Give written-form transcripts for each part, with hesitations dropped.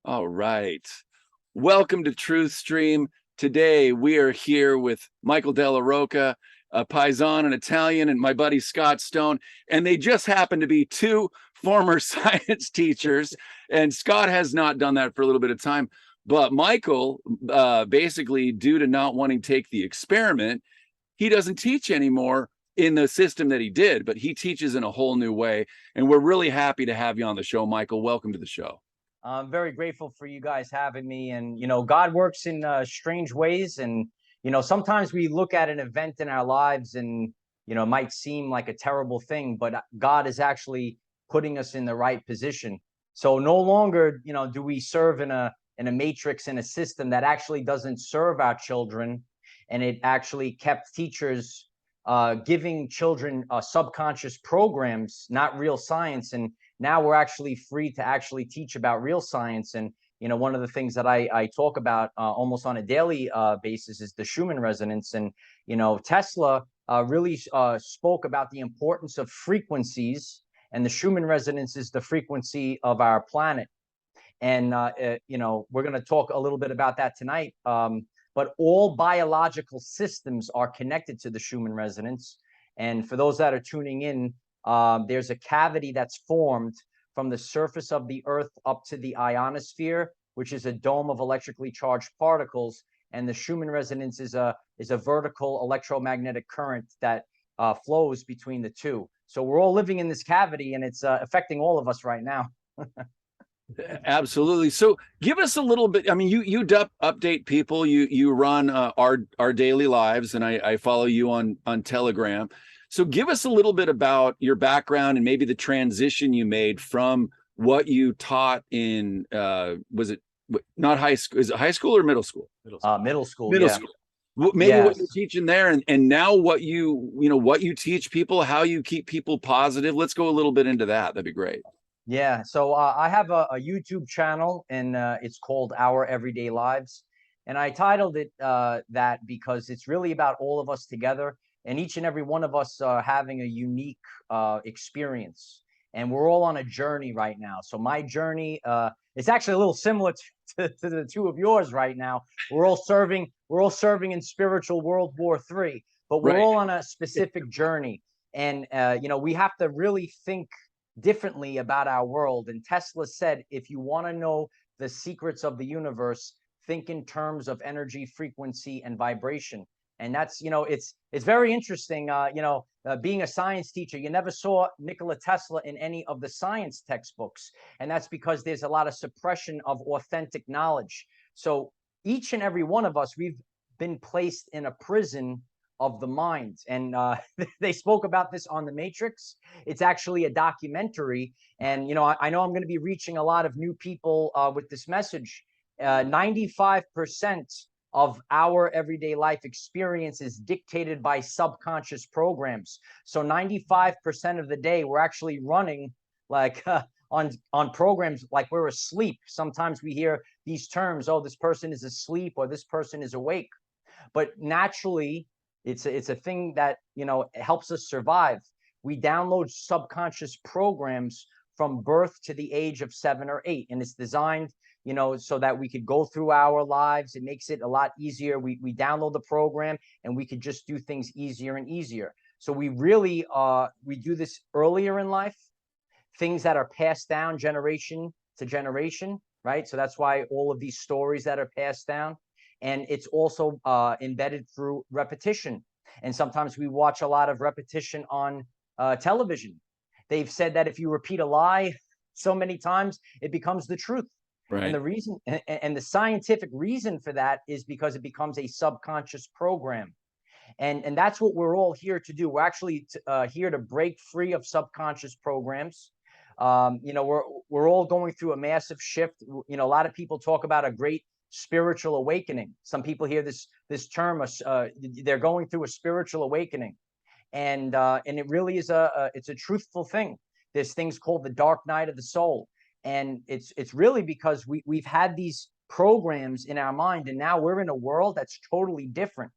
All right. Welcome to TruthStream. Today we are here with Michael DellaRocca, a Paisan, an Italian, and my buddy Scott Stone. And they just happen to be two former science teachers. And Scott has not done that for a little bit of time. But Michael, basically, due to not wanting to take the experiment, he doesn't teach anymore in the system that he did, but he teaches in a whole new way. And we're really happy to have you on the show, Michael. Welcome to the show. I'm very grateful for you guys having me. And, God works in strange ways. And, sometimes we look at an event in our lives and, it might seem like a terrible thing, but God is actually putting us in the right position. So no longer, do we serve in a matrix, in a system that actually doesn't serve our children. And it actually kept teachers giving children subconscious programs, not real science. And now we're actually free to actually teach about real science. And, one of the things that I talk about almost on a daily basis is the Schumann resonance. And, Tesla really spoke about the importance of frequencies. And the Schumann resonance is the frequency of our planet. And, we're going to talk a little bit about that tonight. But all biological systems are connected to the Schumann resonance. And for those that are tuning in, there's a cavity that's formed from the surface of the Earth up to the ionosphere, which is a dome of electrically charged particles. And the Schumann resonance is a vertical electromagnetic current that flows between the two. So we're all living in this cavity, and it's affecting all of us right now. Absolutely. So give us a little bit. I mean, you update people. You run our daily lives, and I follow you on Telegram. So give us a little bit about your background and maybe the transition you made from what you taught in was it not high school? Is it high school or middle school? Middle school. Middle Yeah. school. Maybe what you're teaching there, and now what what you teach people, how you keep people positive. Let's go a little bit into that. That'd be great. Yeah. So I have a YouTube channel, and it's called Our Everyday Lives. And I titled it that because it's really about all of us together, and each and every one of us having a unique experience. And we're all on a journey right now. So my journey is actually a little similar to the two of yours right now. We're all serving in spiritual World War III, but we're all on a specific journey. And we have to really think differently about our world. And Tesla said, if you want to know the secrets of the universe, think in terms of energy, frequency, and vibration. And that's, it's very interesting. Being a science teacher, you never saw Nikola Tesla in any of the science textbooks. And that's because there's a lot of suppression of authentic knowledge. So each and every one of us, we've been placed in a prison of the mind. And they spoke about this on The Matrix. It's actually a documentary. And, I know I'm going to be reaching a lot of new people with this message. 95% of our everyday life experience is dictated by subconscious programs. So 95% of the day, we're actually running like on programs like we're asleep. Sometimes we hear these terms, oh, this person is asleep or this person is awake. But naturally, it's a thing that, helps us survive. We download subconscious programs from birth to the age of 7 or 8. And it's designed, so that we could go through our lives. It makes it a lot easier. We download the program and we could just do things easier and easier. So we really, we do this earlier in life, things that are passed down generation to generation, right? So that's why all of these stories that are passed down. And it's also embedded through repetition. And sometimes we watch a lot of repetition on television. They've said that if you repeat a lie so many times, it becomes the truth. Right. And the reason, and the scientific reason for that is because it becomes a subconscious program. And that's what we're all here to do. We're actually here to break free of subconscious programs. We're all going through a massive shift. A lot of people talk about a great spiritual awakening. Some people hear this term, they're going through a spiritual awakening. And it really is it's a truthful thing. There's things called the dark night of the soul. And it's really because we've had these programs in our mind, and now we're in a world that's totally different.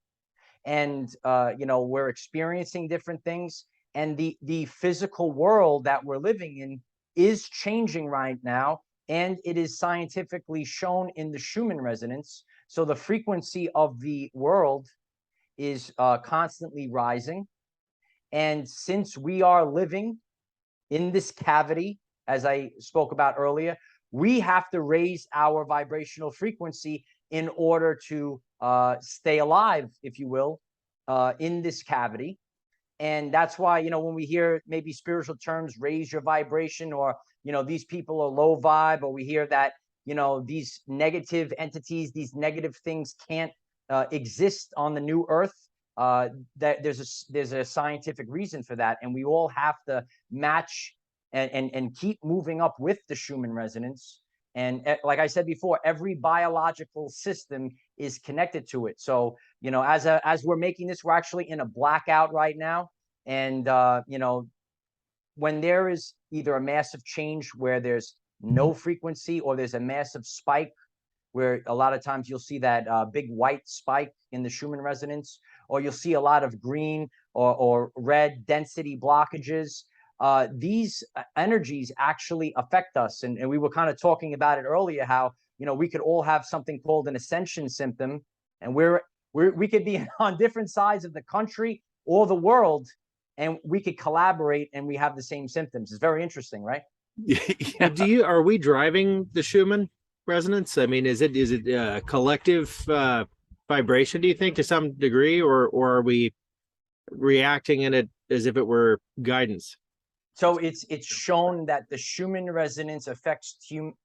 And we're experiencing different things. And the physical world that we're living in is changing right now and it is scientifically shown in the Schumann resonance. So the frequency of the world is constantly rising. And since we are living in this cavity, as I spoke about earlier, we have to raise our vibrational frequency in order to stay alive, if you will, in this cavity. And that's why, you know, when we hear maybe spiritual terms, raise your vibration, or, you know, these people are low vibe, or we hear that, you know, these negative entities, these negative things can't exist on the new earth. That there's a scientific reason for that. And we all have to match and keep moving up with the Schumann resonance. And like I said before, every biological system is connected to it. So, you know, as we're making this, we're actually in a blackout right now. And, you know, when there is either a massive change where there's no frequency, or there's a massive spike, where a lot of times you'll see that big white spike in the Schumann resonance, or you'll see a lot of green or red density blockages. These energies actually affect us. And we were kind of talking about it earlier, how, you know, we could all have something called an Ascension symptom, and we could be on different sides of the country or the world, and we could collaborate and we have the same symptoms. It's very interesting, right? Yeah. Are we driving the Schumann resonance? I mean, is it a collective vibration, do you think, to some degree, or are we reacting in it as if it were guidance? So it's shown that the Schumann resonance affects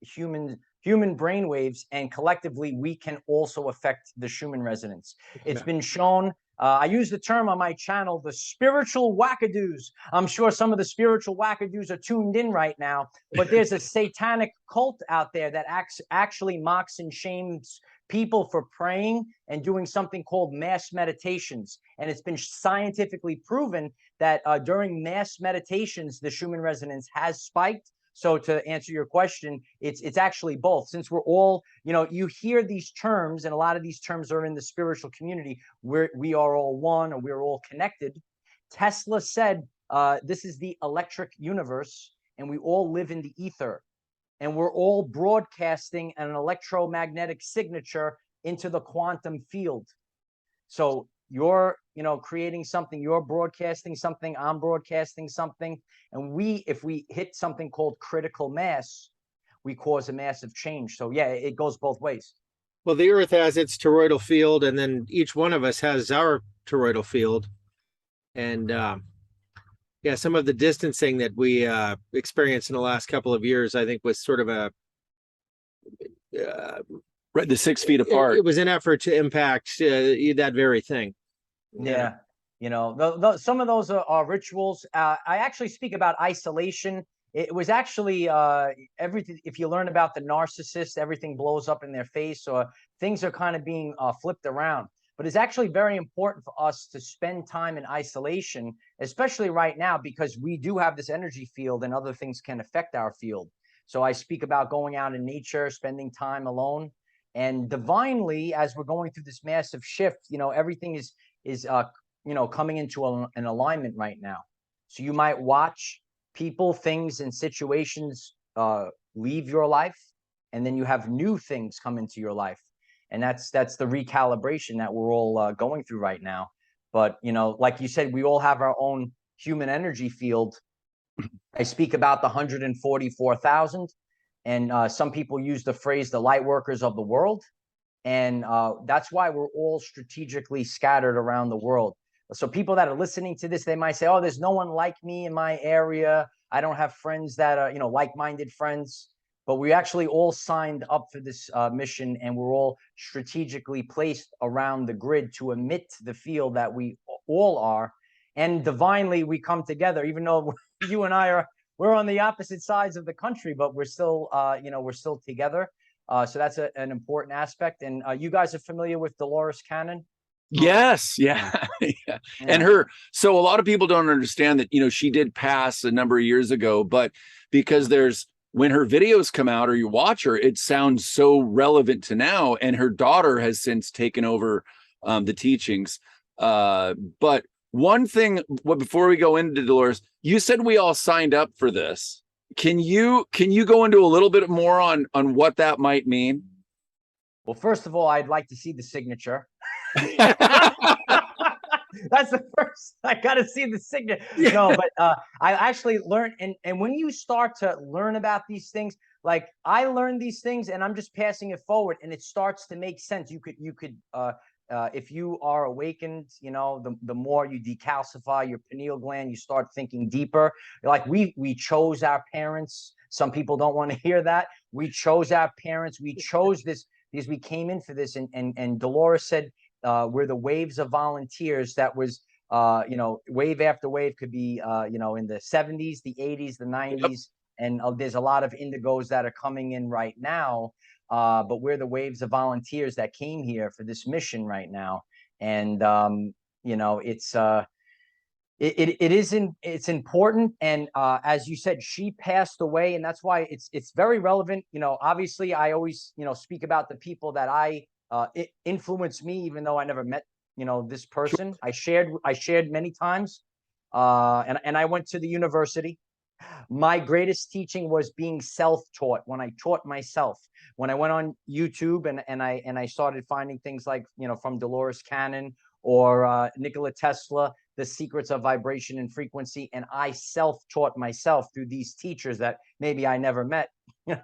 human brain waves, and collectively we can also affect the Schumann resonance. It's been shown. I use the term on my channel, the spiritual wackadoos. I'm sure some of the spiritual wackadoos are tuned in right now, but there's a satanic cult out there that actually mocks and shames people for praying and doing something called mass meditations. And it's been scientifically proven that during mass meditations, the Schumann resonance has spiked. So to answer your question, it's actually both. Since we're all, you know, you hear these terms, and a lot of these terms are in the spiritual community, where we are all one, or we're all connected. Tesla said, this is the electric universe, and we all live in the ether, and we're all broadcasting an electromagnetic signature into the quantum field. So you're, you know, creating something, you're broadcasting something, I'm broadcasting something. And if we hit something called critical mass, we cause a massive change. So yeah, it goes both ways. Well, the Earth has its toroidal field, and then each one of us has our toroidal field. And yeah, some of the distancing that we experienced in the last couple of years, I think, was sort of a Right, the 6 feet apart. It was an effort to impact that very thing. Yeah. You know, some of those are rituals. I actually speak about isolation. It was actually everything. If you learn about the narcissist, everything blows up in their face, or things are kind of being flipped around. But it's actually very important for us to spend time in isolation, especially right now, because we do have this energy field and other things can affect our field. So I speak about going out in nature, spending time alone. And divinely, as we're going through this massive shift, you know, everything is you know, coming into an alignment right now. So you might watch people, things, and situations leave your life, and then you have new things come into your life. And that's the recalibration that we're all going through right now. But, you know, like you said, we all have our own human energy field. I speak about the 144,000, and some people use the phrase the light workers of the world. And that's why we're all strategically scattered around the world. So people that are listening to this, they might say, oh, there's no one like me in my area. I don't have friends that are, you know, like-minded friends. But we actually all signed up for this mission, and we're all strategically placed around the grid to emit the field that we all are. And divinely, we come together, even though you and I we're on the opposite sides of the country, but we're still, you know, we're still together. So that's an important aspect. And you guys are familiar with Dolores Cannon? Yes. Yeah. Yeah. And so a lot of people don't understand that, you know, she did pass a number of years ago, but because when her videos come out or you watch her, it sounds so relevant to now. And her daughter has since taken over the teachings. But one thing, before we go into Dolores, you said we all signed up for this. Can you go into a little bit more on what that might mean? Well, first of all, I'd like to see the signature. That's the first. I got to see the signature. Yeah. No, but I actually learned, and when you start to learn about these things, like I learned these things, and I'm just passing it forward, and it starts to make sense. You could if you are awakened, you know, the more you decalcify your pineal gland, you start thinking deeper. Like we chose our parents. Some people don't want to hear that. We chose our parents. We chose this because we came in for this. And Dolores said, we're the waves of volunteers. That was, you know, wave after wave could be, you know, in the 70s, the 80s, the 90s. Yep. And there's a lot of indigos that are coming in right now. But we're the waves of volunteers that came here for this mission right now. And, you know, it's important. And as you said, she passed away, and that's why it's very relevant. You know, obviously I always, you know, speak about the people that it influenced me, even though I never met, you know, this person. I shared many times. And I went to the university. My greatest teaching was being self-taught, when I taught myself. When I went on YouTube and I started finding things like, you know, from Dolores Cannon or Nikola Tesla, The Secrets of Vibration and Frequency, and I self-taught myself through these teachers that maybe I never met.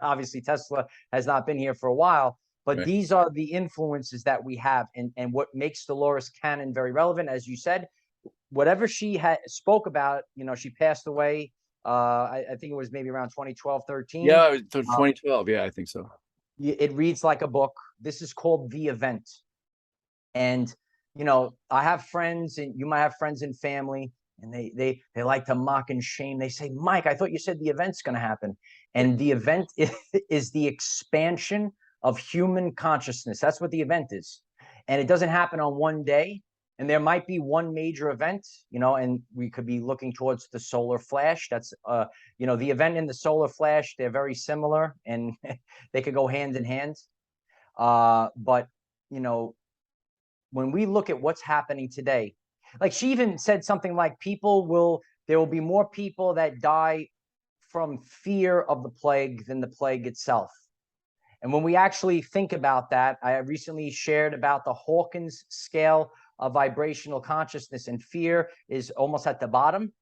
Obviously, Tesla has not been here for a while, but right. These are the influences that we have, and what makes Dolores Cannon very relevant, as you said. Whatever she had spoke about, you know, she passed away. I think it was maybe around 2012, 13. Yeah, 2012. Yeah, I think so. It reads like a book. This is called The Event. And, you know, I have friends, and you might have friends and family, and they like to mock and shame. They say, Mike, I thought you said the event's going to happen. And the event is the expansion of human consciousness. That's what the event is. And it doesn't happen on one day. And there might be one major event, you know, and we could be looking towards the solar flash. That's, you know, the event and the solar flash, they're very similar, and they could go hand in hand. But, you know, when we look at what's happening today, like she even said something like there will be more people that die from fear of the plague than the plague itself. And when we actually think about that, I recently shared about the Hawkins scale of vibrational consciousness, and fear is almost at the bottom,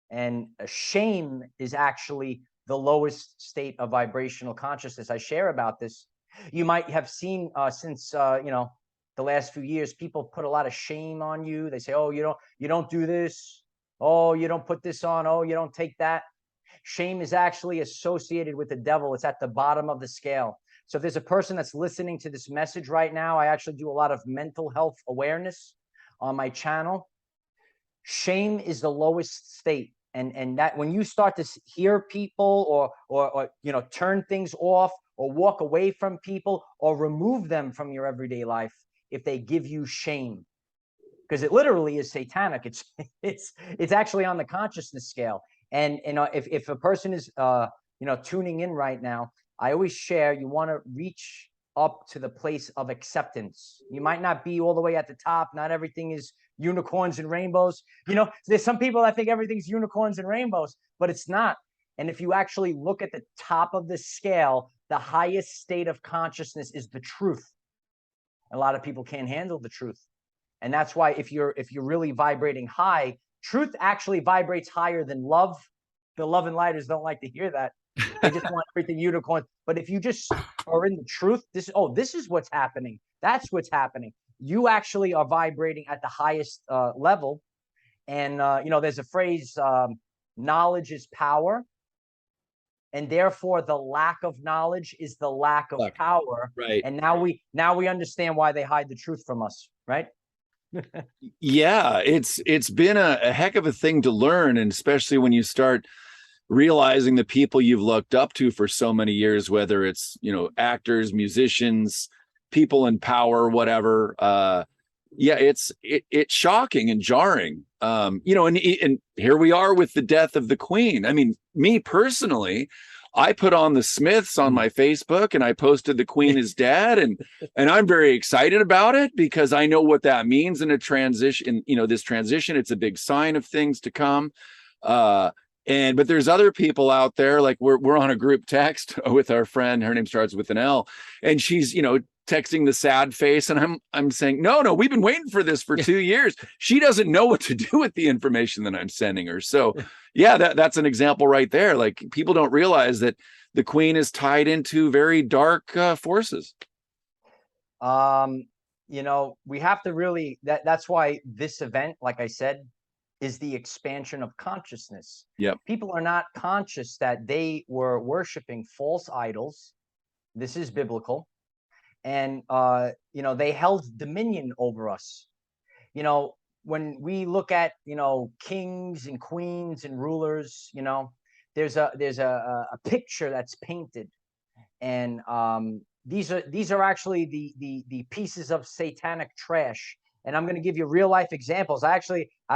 and shame is actually the lowest state of vibrational consciousness. I share about this. You might have seen since you know, the last few years, people put a lot of shame on you. They say, oh, you don't do this, oh, you don't put this on, oh, you don't take that. Shame is actually associated with the devil. It's at the bottom of the scale. So if there's a person that's listening to this message right now, I actually do a lot of mental health awareness on my channel. Shame is the lowest state. And that when you start to hear people or you know, turn things off or walk away from people or remove them from your everyday life, if they give you shame, because it literally is satanic. It's actually on the consciousness scale. And if a person is you know, tuning in right now, I always share, you want to reach up to the place of acceptance. You might not be all the way at the top. Not everything is unicorns and rainbows. You know, there's some people that think everything's unicorns and rainbows, but it's not. And if you actually look at the top of the scale, the highest state of consciousness is the truth. A lot of people can't handle the truth. And that's why if you're really vibrating high, truth actually vibrates higher than love. The love and lighters don't like to hear that. They just want everything unicorn. But if you just are in the truth, this is what's happening. That's what's happening. You actually are vibrating at the highest level. And, you know, there's a phrase, knowledge is power. And therefore, the lack of knowledge is the lack of power. Right. And now we understand why they hide the truth from us. Right. Yeah, it's been a heck of a thing to learn. And especially when you start realizing the people you've looked up to for so many years, whether it's, you know, actors, musicians, people in power, whatever. Yeah, it's shocking and jarring. You know, and here we are with the death of the Queen. I mean, me personally, I put on the Smiths on my Facebook and I posted the Queen is dead, and I'm very excited about it because I know what that means in a transition, you know, this transition. It's a big sign of things to come. But there's other people out there, like we're on a group text with our friend, her name starts with an L, and she's, texting the sad face, and I'm saying, no, we've been waiting for this for 2 years. She doesn't know what to do with the information that I'm sending her. So yeah, that's an example right there. Like, people don't realize that the queen is tied into very dark forces. We have to really, that's why this event, like I said, is the expansion of consciousness. Yep. People are not conscious that they were worshiping false idols. This is biblical. And, they held dominion over us. When we look at, kings and queens and rulers, there's a picture that's painted. And these are actually the pieces of satanic trash. And I'm going to give you real life examples. I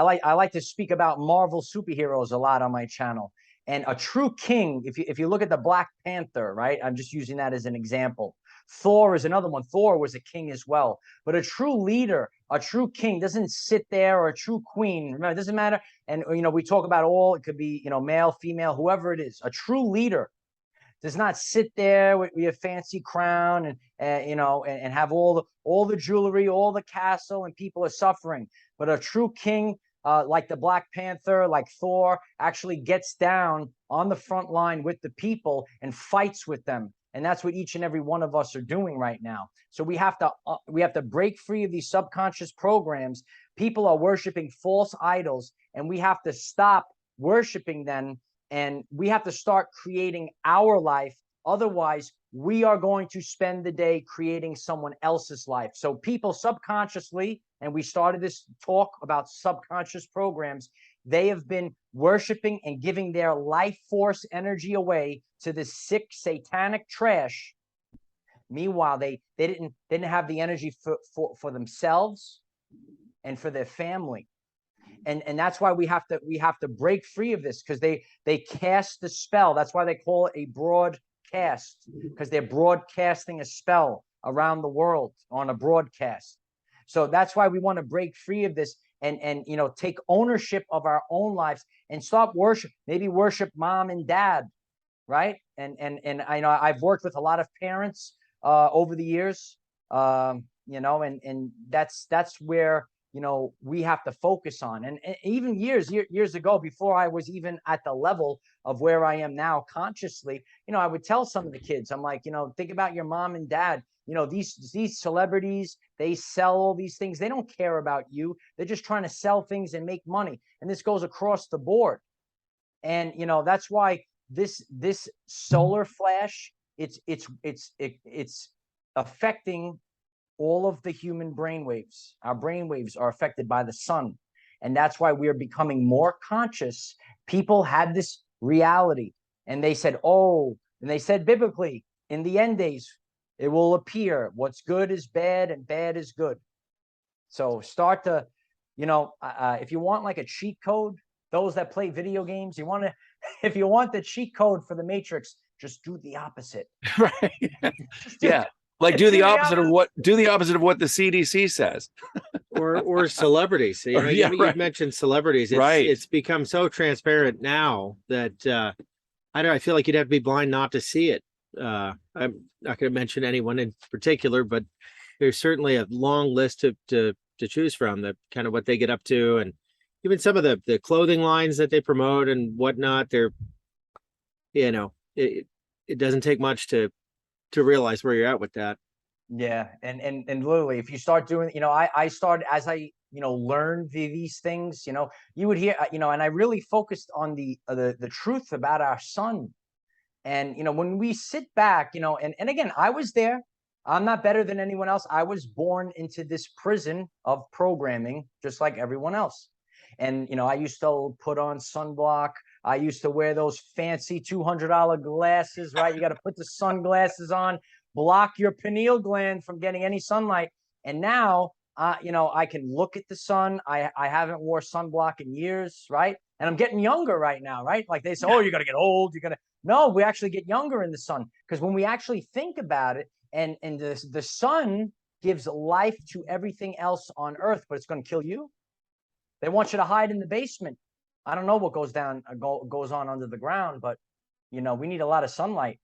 like to speak about Marvel superheroes a lot on my channel. And a true king, if you look at the Black Panther, right? I'm just using that as an example. Thor is another one. Thor was a king as well. But a true leader, a true king doesn't sit there, or a true queen. Remember, it doesn't matter. And, we talk about it could be, male, female, whoever it is. A true leader does not sit there with a fancy crown and have all the jewelry, all the castle, and people are suffering. But a true king, like the Black Panther, like Thor, actually gets down on the front line with the people and fights with them. And that's what each and every one of us are doing right now. So we have to break free of these subconscious programs. People are worshiping false idols, and we have to stop worshiping them. And we have to start creating our life. Otherwise, we are going to spend the day creating someone else's life. So people subconsciously, and we started this talk about subconscious programs, they have been worshiping and giving their life force energy away to the sick satanic trash. Meanwhile, they didn't have the energy for themselves and for their family. And that's why we have to break free of this, because they cast the spell. That's why they call it a broadcast, because they're broadcasting a spell around the world on a broadcast. So that's why we want to break free of this and take ownership of our own lives and stop maybe worship mom and dad, right? And I know I've worked with a lot of parents over the years, and that's where we have to focus on. And even years ago, before I was even at the level of where I am now consciously, I would tell some of the kids, I'm like, think about your mom and dad. These celebrities, they sell all these things. They don't care about you. They're just trying to sell things and make money. And this goes across the board. And, that's why this solar flash, it's affecting all of the human brainwaves. Our brainwaves are affected by the sun. And that's why we are becoming more conscious. People had this reality, and they said, and they said biblically, in the end days, it will appear what's good is bad and bad is good. So start to, if you want like a cheat code, those that play video games, if you want the cheat code for the Matrix, just do the opposite. Right. Yeah. Like do the opposite of what the CDC says. or celebrities. You mentioned celebrities. It's become so transparent now that I feel like you'd have to be blind not to see it. I'm not going to mention anyone in particular, but there's certainly a long list to choose from, that kind of what they get up to, and even some of the clothing lines that they promote and whatnot. They're, it doesn't take much to realize where you're at with that. Yeah. And literally, if you start doing, I started, as I, learned these things, you would hear, and I really focused on the truth about our sun. And, when we sit back, and again, I was there. I'm not better than anyone else. I was born into this prison of programming, just like everyone else. And, I used to put on sunblock. I used to wear those fancy $200 glasses, right? You got to put the sunglasses on, block your pineal gland from getting any sunlight. And now, I can look at the sun. I haven't wore sunblock in years, right? And I'm getting younger right now, right? Like they say, oh, you're going to get old. No, we actually get younger in the sun. Because when we actually think about it, and the sun gives life to everything else on earth, but it's going to kill you. They want you to hide in the basement. I don't know what goes down, goes on under the ground, but we need a lot of sunlight.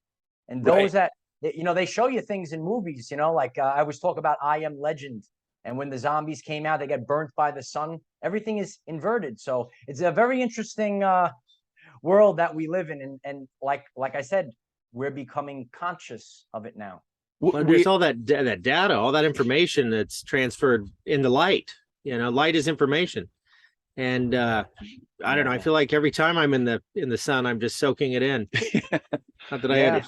And Right. those that, they show you things in movies, like I always talk about I Am Legend. And when the zombies came out, they get burnt by the sun. Everything is inverted. So it's a very interesting world that we live in. And like I said, we're becoming conscious of it now. Well, there's all that data, all that information that's transferred in the light. Light is information. And I don't know. I feel like every time I'm in the sun, I'm just soaking it in. Not that I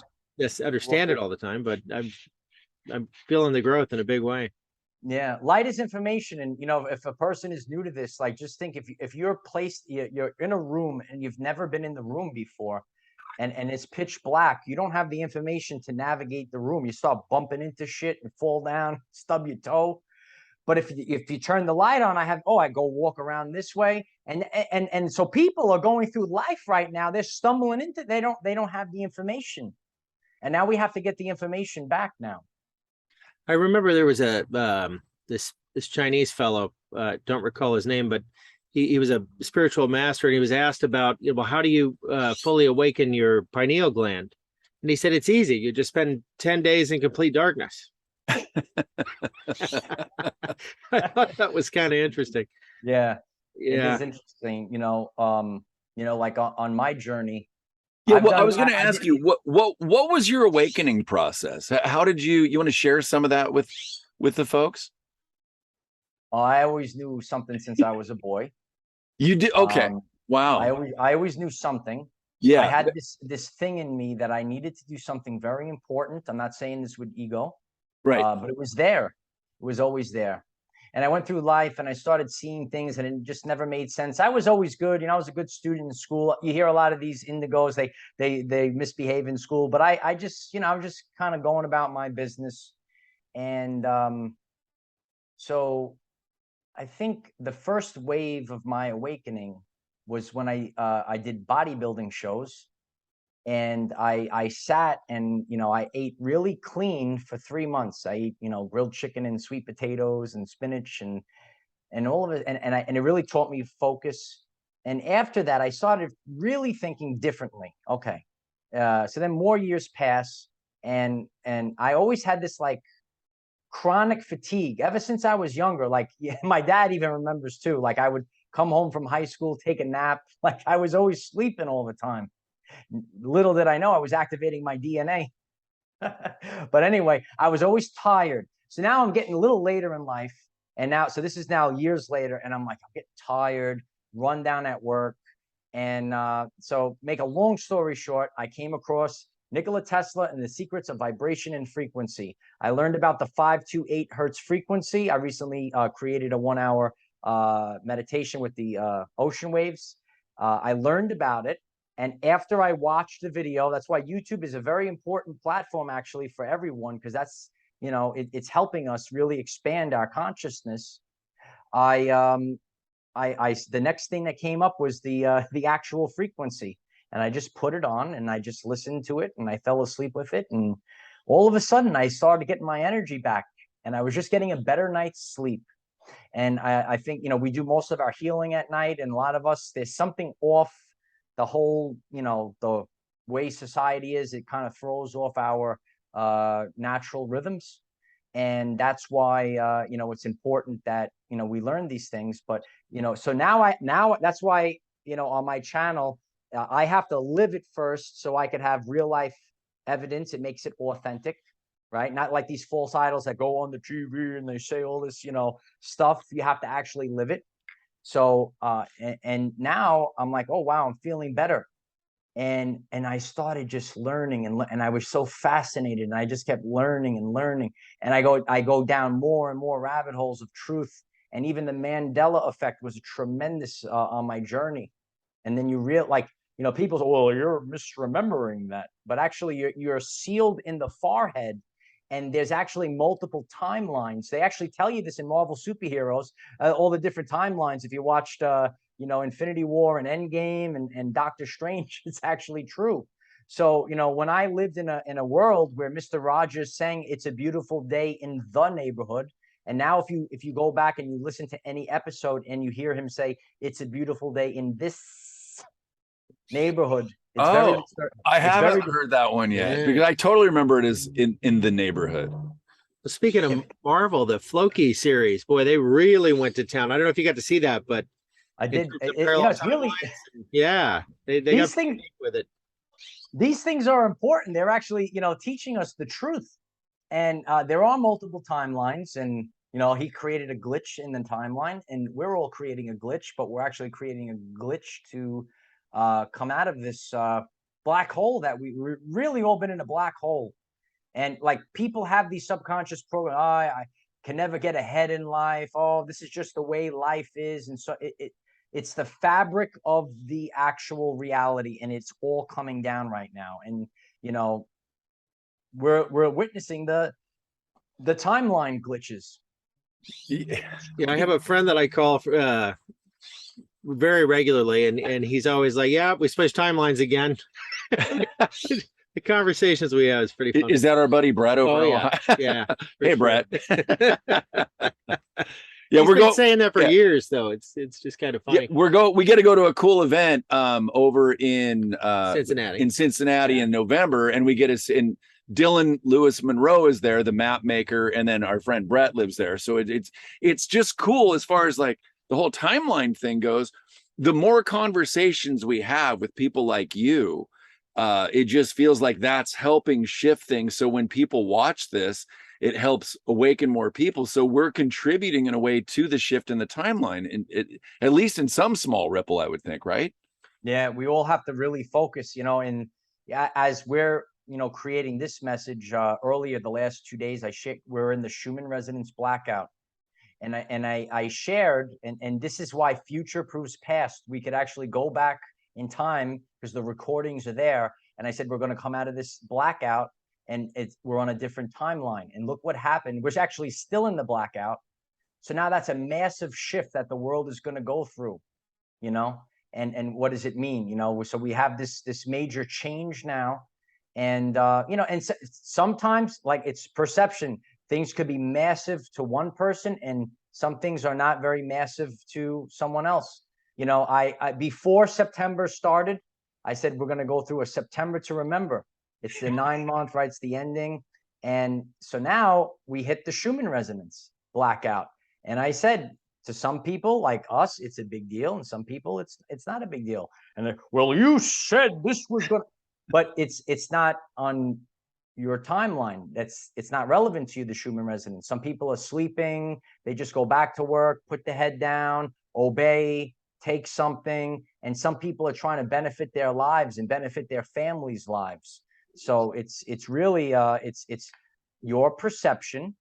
understand it all the time, but I'm feeling the growth in a big way. Yeah, light is information, and if a person is new to this, like just think if you're in a room and you've never been in the room before, and it's pitch black, you don't have the information to navigate the room. You start bumping into shit and fall down, stub your toe. But if you turn the light on, I go walk around this way, and so people are going through life right now. They're stumbling into they don't have the information, and now we have to get the information back now. I remember there was this Chinese fellow, don't recall his name, but he was a spiritual master, and he was asked about, how do you fully awaken your pineal gland? And he said, it's easy. You just spend 10 days in complete darkness. I thought that was kind of interesting. Yeah. Yeah. It is interesting, like on my journey. Yeah, well, I was going to ask you, what was your awakening process? How did you want to share some of that with the folks? I always knew something since I was a boy. You did? Okay. Wow. I always knew something. Yeah. I had this thing in me that I needed to do something very important. I'm not saying this with ego, right? But it was there. It was always there. And I went through life and I started seeing things and it just never made sense. I was always good. I was a good student in school. You hear a lot of these indigos, they misbehave in school, but I just, I was just kind of going about my business. And so I think the first wave of my awakening was when I did bodybuilding shows. And I sat and, I ate really clean for 3 months. I ate, grilled chicken and sweet potatoes and spinach and all of it. And it really taught me focus. And after that, I started really thinking differently. Okay. So then more years pass and I always had this like chronic fatigue ever since I was younger. Like my dad even remembers too. Like I would come home from high school, take a nap. Like I was always sleeping all the time. Little did I know I was activating my DNA. But anyway, I was always tired. So now I'm getting a little later in life. And now, so this is now years later. And I'm like, I'm getting tired, run down at work. And so make a long story short, I came across Nikola Tesla and the secrets of vibration and frequency. I learned about the 528 hertz frequency. I recently created a 1-hour meditation with the ocean waves. I learned about it. And after I watched the video, that's why YouTube is a very important platform actually for everyone, because that's, it's helping us really expand our consciousness. The next thing that came up was the actual frequency, and I just put it on and I just listened to it and I fell asleep with it. And all of a sudden I started getting my energy back and I was just getting a better night's sleep. And I think, we do most of our healing at night, and a lot of us, there's something off the whole, the way society is. It kind of throws off our natural rhythms. And that's why, it's important that, we learn these things. But, so now that's why, on my channel, I have to live it first so I could have real life evidence. It makes it authentic, right? Not like these false idols that go on the TV and they say all this, stuff. You have to actually live it. So, and now I'm like, oh, wow, I'm feeling better. And I started just learning and I was so fascinated and I just kept learning and learning. And I go down more and more rabbit holes of truth. And even the Mandela effect was a tremendous on my journey. And then people say, well, you're misremembering that, but actually you're sealed in the forehead. And there's actually multiple timelines. They actually tell you this in Marvel superheroes, all the different timelines. If you watched, Infinity War and Endgame and Doctor Strange, it's actually true. So, when I lived in a world where Mr. Rogers sang "It's a Beautiful Day in the Neighborhood," And now if you go back and you listen to any episode and you hear him say, "It's a beautiful day in this neighborhood," it's very, I it's haven't very, heard that one yet, Yeah. because I totally remember it as in the neighborhood. Speaking of Marvel, the Floki series, boy, they really went to town. I don't know if you got to see that, but I in did. terms of You know, parallel it's really, timelines, yeah, they got these things, deep with it. these things are important. They're actually, you know, teaching us the truth. And there are multiple timelines, and you know, he created a glitch in the timeline, and we're all creating a glitch, but we're actually creating a glitch to come out of this black hole that we've really all been in a black hole. And like, people have these subconscious programs. Oh, I can never get ahead in life. Oh, this is just the way life is. And so it's the fabric of the actual reality, and it's all coming down right now. And you know, we're witnessing the timeline glitches. Yeah. Yeah, I have a friend that I call very regularly, and he's always like, "Yeah, we switched timelines again." The conversations we have is pretty funny. Is that our buddy Brett over? Oh in yeah, Ohio? yeah. Hey, sure. Brett. Yeah, We're we're going saying that for yeah. years, though. It's just kind of Yeah, funny. we get to go to a cool event over in Cincinnati. Yeah. In November, and we get us in. Dylan Lewis Monroe is there, the map maker, and then our friend Brett lives there. So it's just cool as far as like the whole timeline thing goes. The more conversations we have with people like you, it just feels like that's helping shift things. So when people watch this, it helps awaken more people. So we're contributing in a way to the shift in the timeline, and at least in some small ripple, I would think, right? Yeah, we all have to really focus, you know, and as we're, you know, creating this message earlier, the last 2 days, we're in the Schumann resonance blackout. And I shared, and this is why future proves past. We could actually go back in time because the recordings are there. And I said, we're going to come out of this blackout, and we're on a different timeline. And look what happened. We're actually still in the blackout. So now that's a massive shift that the world is going to go through, you know. And what does it mean? You know, so we have this major change now. And you know, and sometimes, like, it's perception. Things could be massive to one person, and some things are not very massive to someone else. You know, I before September started, I said we're going to go through a September to remember. It's the 9-month, right? It's the ending. And so now we hit the Schumann resonance blackout. And I said, to some people like us, it's a big deal, and some people it's not a big deal. And they're, well, you said this was good, but it's not on your timeline. It's not relevant to you, the Schumann resonance. Some people are sleeping, they just go back to work, put the head down, obey, take something. And some people are trying to benefit their lives and benefit their families' lives. So it's really it's your perception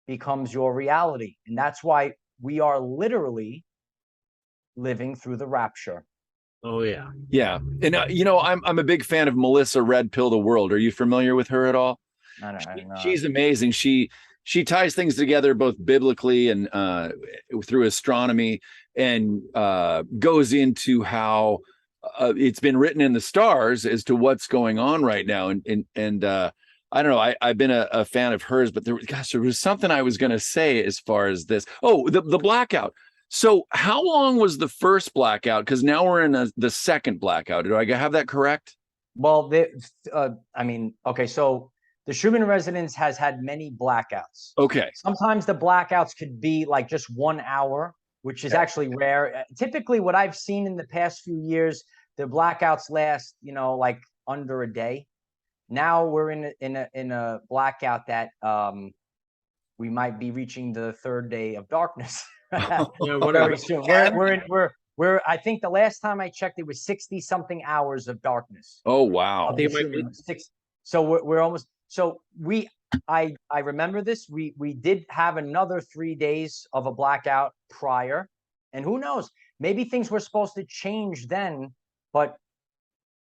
becomes your reality. And that's why we are literally living through the rapture. Oh yeah, Yeah. And you know, I'm a big fan of Melissa Red Pill the World. Are you familiar with her at all? I don't know. She's amazing. She ties things together both biblically and through astronomy, and goes into how it's been written in the stars as to what's going on right now. And I don't know. I've been a fan of hers, but there was something I was going to say as far as this. Oh, the blackout. So how long was the first blackout? Because now we're in the second blackout. Do I have that correct? Well, I mean, okay, so the Schumann resonance has had many blackouts. Okay. Sometimes the blackouts could be like just 1 hour, which is actually rare. Typically, what I've seen in the past few years, the blackouts last, you know, like under a day. Now we're in a blackout that we might be reaching the third day of darkness. Very soon. We're I think the last time I checked, it was 60 something hours of darkness. Oh wow. So we're almost, so I remember this. We did have another 3 days of a blackout prior, and who knows, maybe things were supposed to change then, but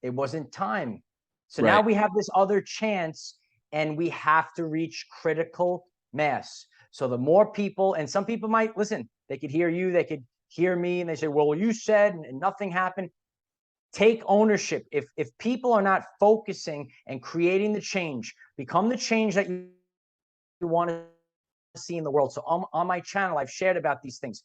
it wasn't time. So now we have this other chance, and we have to reach critical mass. So the more people, and some people might listen, they could hear you, they could hear me, and they say, well, you said, and nothing happened. Take ownership. If people are not focusing and creating the change, become the change that you want to see in the world. So on my channel, I've shared about these things.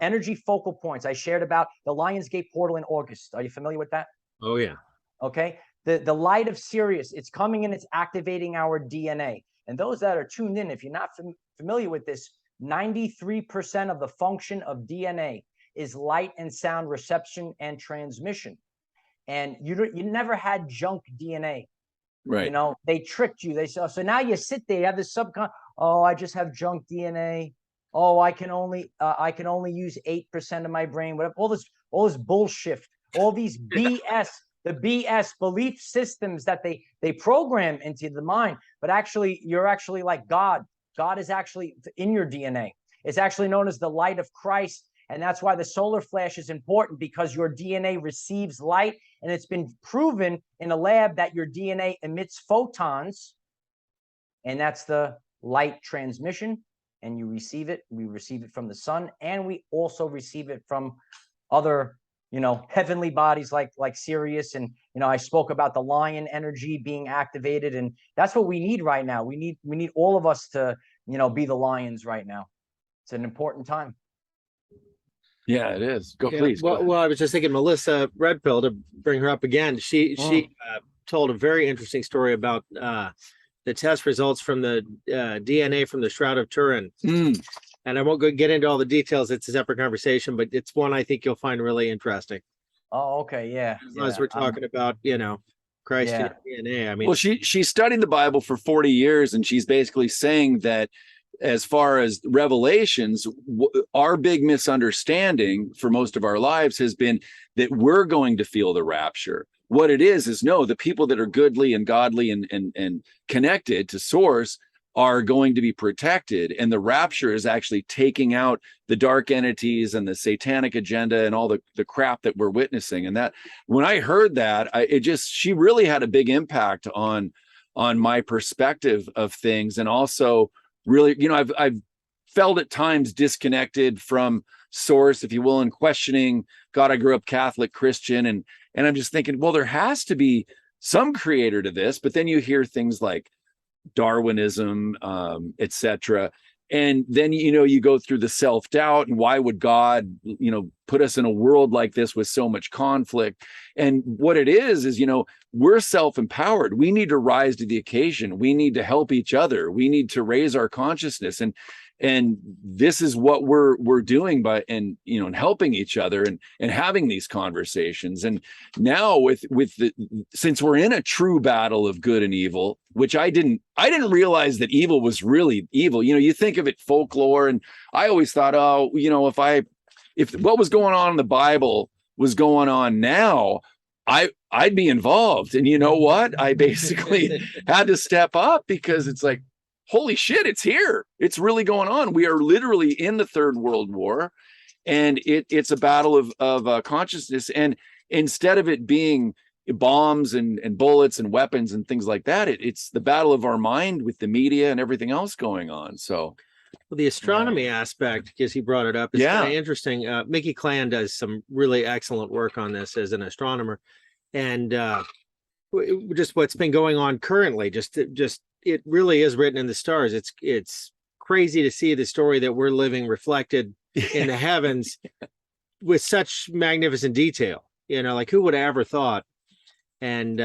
Energy focal points. I shared about the Lionsgate portal in August. Are you familiar with that? Oh yeah. Okay. The light of Sirius, it's coming in, it's activating our DNA. And those that are tuned in, if you're not familiar with this, 93% of the function of DNA is light and sound reception and transmission. And you never had junk DNA. Right. You know, they tricked you. They said, so now you sit there, you have this oh, I just have junk DNA. Oh, I can only use 8% of my brain. Whatever, all this bullshit, all these BS, the BS belief systems that they program into the mind. But actually, you're actually like God. God is actually in your DNA. It's actually known as the light of Christ. And that's why the solar flash is important, because your DNA receives light. And it's been proven in a lab that your DNA emits photons. And that's the light transmission. And you receive it. We receive it from the sun. And we also receive it from other, heavenly bodies like Sirius. And, I spoke about the lion energy being activated. And that's what we need right now. We need all of us to, be the lions right now. It's an important time. Yeah, it is. Please. Well, I was just thinking Melissa Redpill, to bring her up again. She told a very interesting story about the test results from the DNA from the Shroud of Turin. And I won't get into all the details. It's a separate conversation, but it's one I think you'll find really interesting. Oh, okay. Yeah. As we're talking about, Christ in your DNA. I mean, well, she studied the Bible for 40 years, and she's basically saying that as far as revelations, our big misunderstanding for most of our lives has been that we're going to feel the rapture. What it is no, the people that are goodly and godly and connected to source are going to be protected. And the rapture is actually taking out the dark entities and the satanic agenda and all the crap that we're witnessing. And that, when I heard that, she really had a big impact on my perspective of things. And also really, I've felt at times disconnected from source, if you will, and questioning God. I grew up Catholic Christian, and I'm just thinking, well, there has to be some creator to this. But then you hear things like Darwinism, etc. And then, you go through the self-doubt, and why would God, put us in a world like this with so much conflict? And what it is, we're self-empowered. We need to rise to the occasion. We need to help each other. We need to raise our consciousness. And this is what we're doing by, and helping each other and having these conversations. And now since we're in a true battle of good and evil, which I didn't realize that evil was really evil. You think of it folklore, and I always thought, if what was going on in the Bible was going on now, I'd be involved. And you know what? I basically had to step up, because it's like, holy shit, it's here. It's really going on. We are literally in the Third World War, and it's a battle of consciousness. And instead of it being bombs and bullets and weapons and things like that, it's the battle of our mind with the media and everything else going on. So, well, the astronomy aspect, because he brought it up, is kind of interesting. Mickey Clan does some really excellent work on this as an astronomer, and just what's been going on currently, just it really is written in the stars. It's crazy to see the story that we're living reflected in the heavens with such magnificent detail. Like, who would have ever thought? And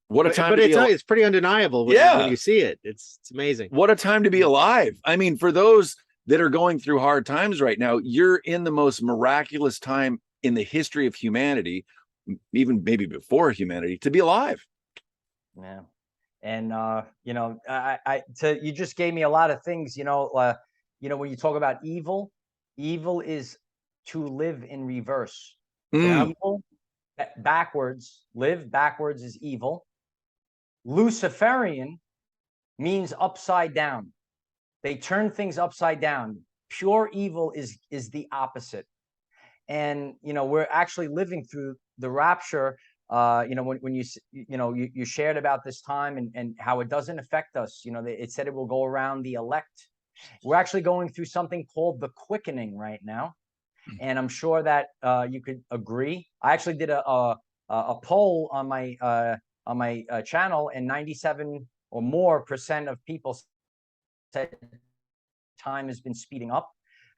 what a time! But it's pretty undeniable when you see it. It's amazing. What a time to be alive! I mean, for those that are going through hard times right now, you're in the most miraculous time in the history of humanity, even maybe before humanity, to be alive. Yeah. And you just gave me a lot of things. When you talk about evil is to live in reverse. Evil backwards, live backwards is evil. Luciferian means upside down. They turn things upside down. Pure evil is the opposite. And we're actually living through the rapture. When you shared about this time and how it doesn't affect us, it said it will go around the elect. We're actually going through something called the quickening right now. And I'm sure that you could agree. I actually did a poll on my channel, and 97% or more of people said time has been speeding up.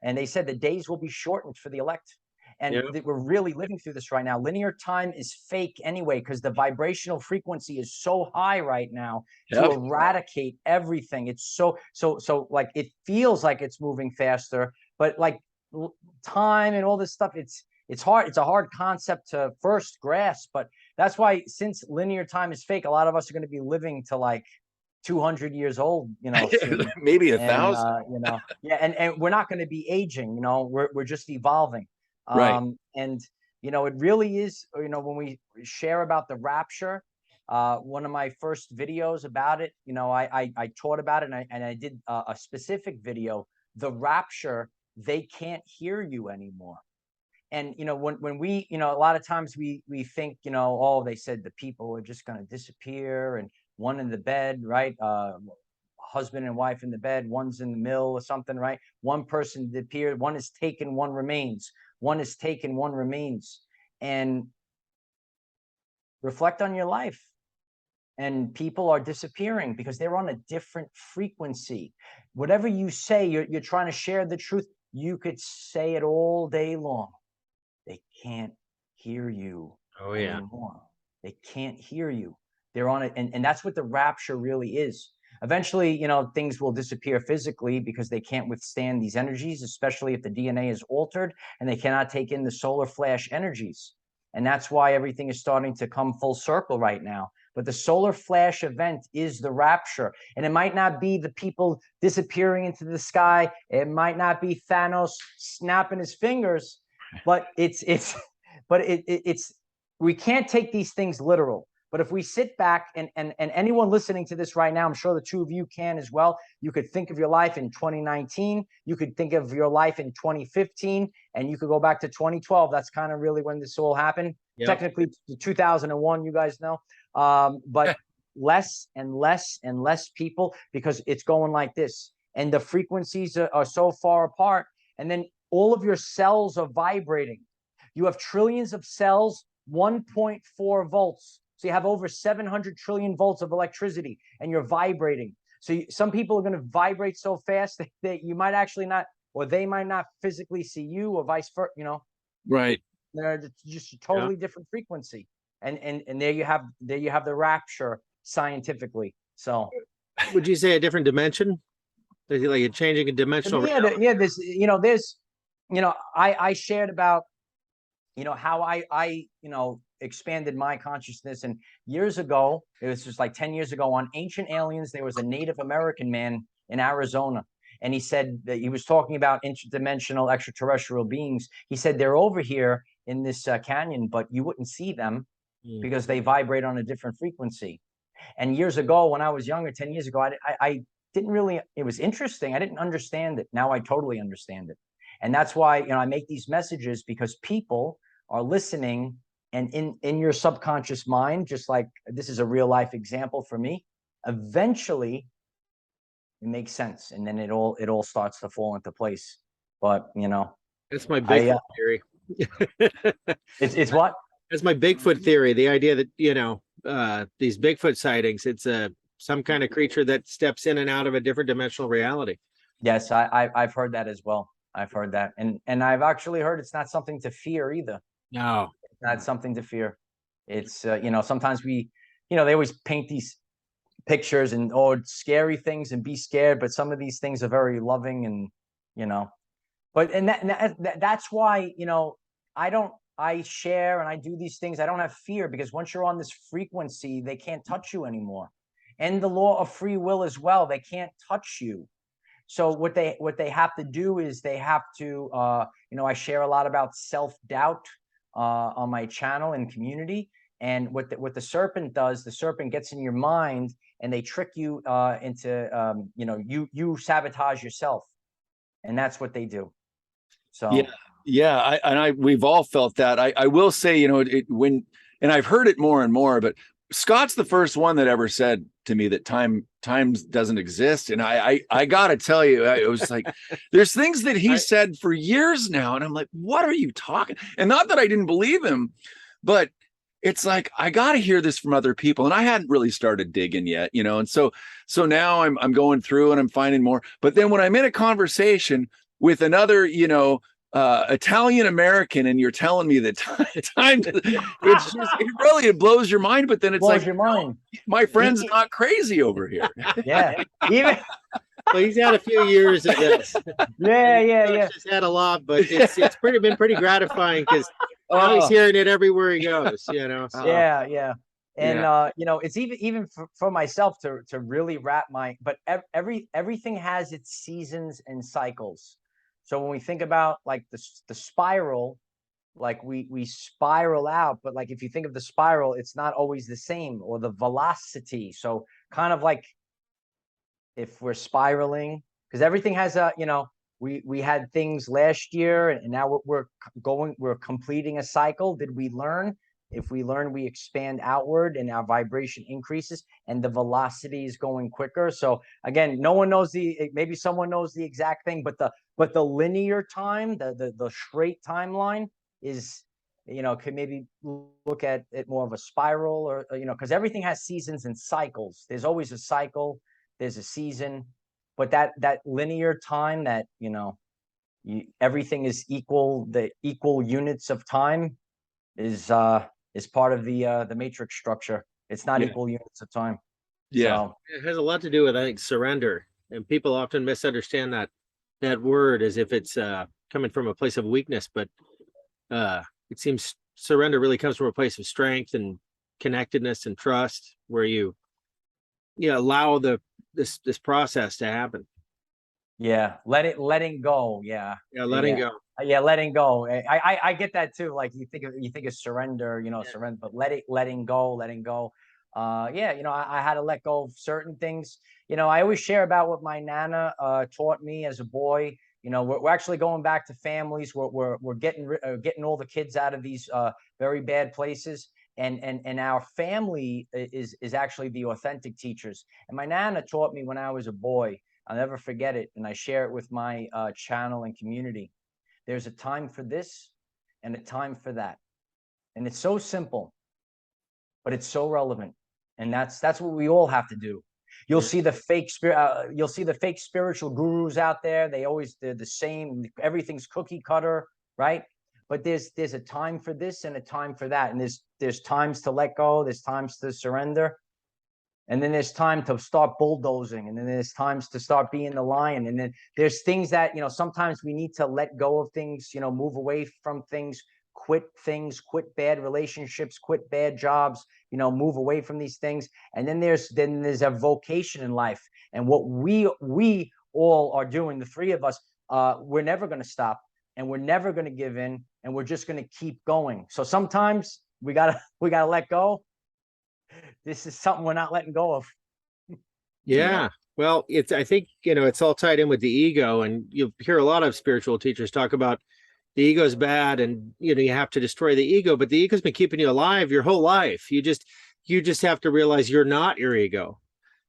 And they said the days will be shortened for the elect. And Yeah. we're really living through this right now. Linear time is fake anyway, because the vibrational frequency is so high right now to Yep. eradicate everything. It's so like it feels like it's moving faster, but like time and all this stuff, it's hard. It's a hard concept to first grasp, but that's why, since linear time is fake, a lot of us are going to be living to like 200 years old, you know, soon. Maybe And 1,000. you know, yeah, and we're not going to be aging, you know, we're just evolving. Right. And you know, it really is, you know, when we share about the rapture, one of my first videos about it, you know, I taught about it, and I did a specific video, the rapture, they can't hear you anymore. And you know, when we, you know, a lot of times we think, you know, oh, they said the people are just going to disappear, and one in the bed, right? Husband and wife in the bed, one's in the mill or something, right? One person disappeared, one is taken, one remains. One is taken, one remains. And reflect on your life. And people are disappearing because they're on a different frequency. Whatever you say, you're trying to share the truth. You could say it all day long. They can't hear you anymore. They can't hear you. They're on it. And that's what the rapture really is. Eventually, you know, things will disappear physically because they can't withstand these energies, especially if the DNA is altered and they cannot take in the solar flash energies. And that's why everything is starting to come full circle right now. But the solar flash event is the rapture. And it might not be the people disappearing into the sky. It might not be Thanos snapping his fingers, but it's we can't take these things literal. But if we sit back, and anyone listening to this right now, I'm sure the two of you can as well. You could think of your life in 2019. You could think of your life in 2015, and you could go back to 2012. That's kind of really when this all happened. Yep. Technically, 2001, you guys know. But less and less and less people, because it's going like this. And the frequencies are so far apart. And then all of your cells are vibrating. You have trillions of cells, 1.4 volts. So you have over 700 trillion volts of electricity, and you're vibrating. So some people are going to vibrate so fast that you might actually not, or they might not physically see you, or vice versa, you know. Right. They're just a totally different frequency. And there you have the rapture scientifically. So would you say a different dimension? Like you're changing a dimensional reality? Yeah, there's, you know, I shared about, you know, how I you know, expanded my consciousness. And years ago, it was just like 10 years ago, on Ancient Aliens, there was a Native American man in Arizona. And he said that he was talking about interdimensional extraterrestrial beings. He said they're over here in this canyon, but you wouldn't see them because they vibrate on a different frequency. And years ago, when I was younger, 10 years ago, I didn't really, it was interesting. I didn't understand it. Now I totally understand it. And that's why, you know, I make these messages, because people are listening. And in your subconscious mind, just like this is a real life example for me, eventually it makes sense. And then it all starts to fall into place. But, you know, that's my Bigfoot theory. It's what? That's my Bigfoot theory. The idea that, you know, these Bigfoot sightings, it's some kind of creature that steps in and out of a different dimensional reality. Yes, I've heard that as well. I've heard that. And I've actually heard it's not something to fear either. No. It's not something to fear. It's, you know, sometimes we, you know, they always paint these pictures and, oh, scary things and be scared. But some of these things are very loving, and, you know, but, and that's why, you know, I share and I do these things. I don't have fear, because once you're on this frequency, they can't touch you anymore. And the law of free will as well. They can't touch you. So what they have to do is they have to, you know, I share a lot about self-doubt on my channel and community. And what the serpent does, the serpent gets in your mind and they trick you into, you know, you sabotage yourself. And that's what they do. So we've all felt that. I will say, you know, and I've heard it more and more, but Scott's the first one that ever said to me that time doesn't exist. And I gotta tell you, it was like, there's things that he said for years now, and I'm like, what are you talking? And not that I didn't believe him, but it's like I got to hear this from other people, and I hadn't really started digging yet, you know. And so now I'm going through and I'm finding more. But then when I'm in a conversation with another, you know, Italian American, and you're telling me that it's just it blows your mind. But then it's Blows like, your mind. my friend's not crazy over here. Yeah. Even Well, he's had a few years of this. yeah. He's had a lot, but it's been pretty gratifying because now he's hearing it everywhere he goes, you know. So. Yeah. And you know, it's even for myself to really wrap but everything has its seasons and cycles. So when we think about like the spiral, like we spiral out, but like if you think of the spiral, it's not always the same, or the velocity. So kind of like if we're spiraling, because everything has a, you know, we had things last year, and now we're completing a cycle. Did we learn? If we learn, we expand outward and our vibration increases and the velocity is going quicker. So again, no one knows maybe someone knows the exact thing, but the linear time, the straight timeline is, you know, could maybe look at it more of a spiral, or you know, because everything has seasons and cycles. There's always a cycle, there's a season, but that linear time, that, you know, everything is equal, the equal units of time is part of the matrix structure. It's not equal units of time. Yeah. So, It has a lot to do with, I think, surrender, and people often misunderstand that word as if it's coming from a place of weakness, but it seems surrender really comes from a place of strength and connectedness and trust, where you allow this process to happen. yeah, letting go. Yeah, Letting go. Yeah, letting go. I get that too. Like you think of surrender, you know, surrender, but letting go. Yeah, you know, I had to let go of certain things. You know, I always share about what my nana taught me as a boy. You know, we're actually going back to families. We're getting all the kids out of these very bad places. And our family is actually the authentic teachers. And my nana taught me when I was a boy. I'll never forget it, and I share it with my channel and community. There's a time for this and a time for that. And it's so simple, but it's so relevant. And that's what we all have to do. You'll see the fake spiritual gurus out there. They're the same. Everything's cookie cutter, right? But there's a time for this and a time for that. And there's times to let go, there's times to surrender. And then there's time to start bulldozing, and then there's times to start being the lion. And then there's things that, you know, sometimes we need to let go of things, you know, move away from things, quit bad relationships, quit bad jobs, you know, move away from these things. And then there's a vocation in life. And what we all are doing, the three of us, we're never going to stop, and we're never going to give in, and we're just going to keep going. So sometimes we gotta let go. This is something we're not letting go of. Yeah. Well, I think, you know, it's all tied in with the ego, and you hear a lot of spiritual teachers talk about the ego is bad, and, you know, you have to destroy the ego, but the ego's been keeping you alive your whole life. You just have to realize you're not your ego.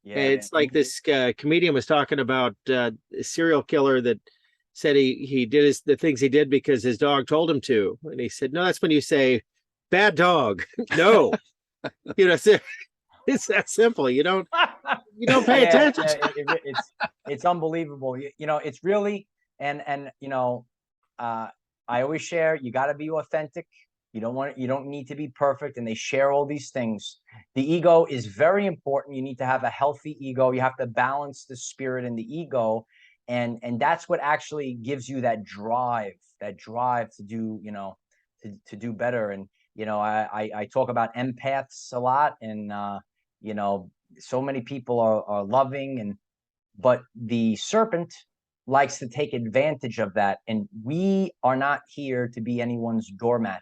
Yeah. It's like this comedian was talking about a serial killer that said he did the things he did because his dog told him to. And he said, no, that's when you say bad dog. No. You know, it's that simple. You don't pay attention. It's unbelievable. You know, it's really, and you know, I always share, you got to be authentic. You don't need to be perfect. And they share all these things. The ego is very important. You need to have a healthy ego. You have to balance the spirit and the ego. And that's what actually gives you that drive to do, you know, to do better. And, you know, I talk about empaths a lot, and, you know, so many people are loving, but the serpent likes to take advantage of that. And we are not here to be anyone's doormat.